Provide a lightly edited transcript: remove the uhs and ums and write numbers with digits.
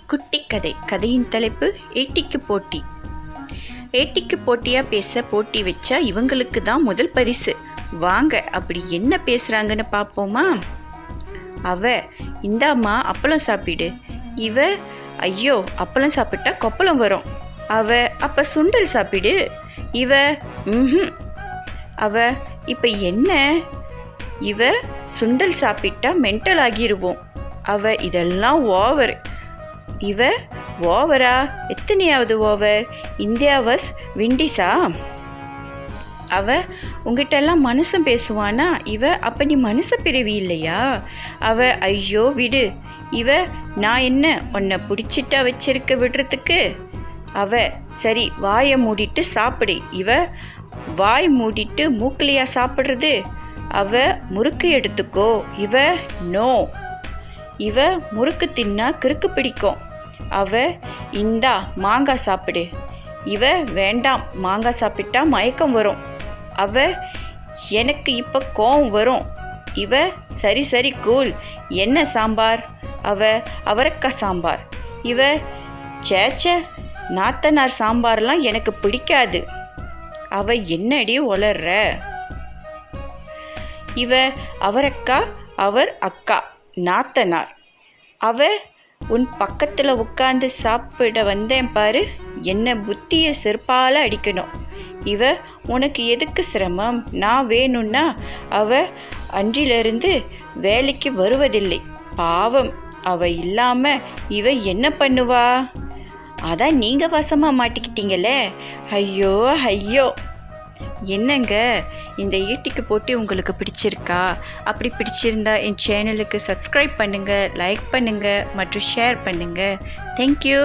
குட்டி கதை. கதையின் தலைப்பு ஏட்டிக்கு போட்டி. ஏட்டிக்கு போட்டியா பேச போட்டி வச்சா இவங்களுக்கு தான் முதல் பரிசு. வாங்க அப்படி என்ன பேசுறாங்கன்னு பார்ப்போமா. அவ, இந்தாம்மா அப்பளம் சாப்பிடு. இவ, ஐயோ அப்பளம் சாப்பிட்டா கொப்பளம் வரும். அவ, அப்ப சுண்டல் சாப்பிடு. இவ, அவ, இப்ப என்ன? இவ, சுண்டல் சாப்பிட்டா மென்டல் ஆகிருவோம். அவ, இதெல்லாம் ஓவர். இவ, ஓவரா? எத்தனையாவது ஓவர்? India verse விண்டீஸா? அவ, உங்ககிட்ட எல்லாம் மனுஷன் பேசுவானா? இவ, அப்ப நீ மனுஷ பிறவி இல்லையா? அவ, ஐயோ விடு. இவ, நான் என்ன உன்னை பிடிச்சிட்டா வச்சிருக்க விடுறதுக்கு? அவ, சரி வாயை மூடிட்டு சாப்பிடு. இவ, வாய் மூடிட்டு மூக்கலையா சாப்பிட்றது? அவ, முறுக்கு எடுத்துக்கோ. இவ, நோ. இவ, முறுக்கு தின்னா கிறுக்கு பிடிக்கும். அவ, இந்தா மாங்காய் சாப்பிடு. இவ, வேண்டாம் மாங்காய் சாப்பிட்டா மயக்கம் வரும். அவ, எனக்கு இப்போ கோவம் வரும். இவ, சரி சரி கூல். என்ன சாம்பார்? அவ, அவரைக்காய் சாம்பார். இவ, சேச்ச நாத்தனார் சாம்பார்லாம் எனக்கு பிடிக்காது. அவ, என்னடி உளர்ற? இவ, அவரைக்காய் அவர் அக்கா நாத்தனார். அவ, உன் பக்கத்தில் உட்காந்து சாப்பிட வந்தேன் பாரு, என்ன புத்தியை செருப்பால் அடிக்கணும். இவ, உனக்கு எதுக்கு சிரமம்? நான் வேணும்னா அவ அன்றிலிருந்து வேலைக்கு வருவதில்லை. பாவம், அவ இல்லாம இவ என்ன பண்ணுவா? அதான் நீங்க வசமாக மாட்டிக்கிட்டீங்களே. ஐயோ ஐயோ. என்னங்க, இந்த ஏட்டிக்கு போட்டி உங்களுக்கு பிடிச்சிருக்கா? அப்படி பிடிச்சிருந்தா என் சேனலுக்கு சப்ஸ்கிரைப் பண்ணுங்கள், லைக் பண்ணுங்கள் மற்றும் ஷேர் பண்ணுங்கள். தேங்க்யூ.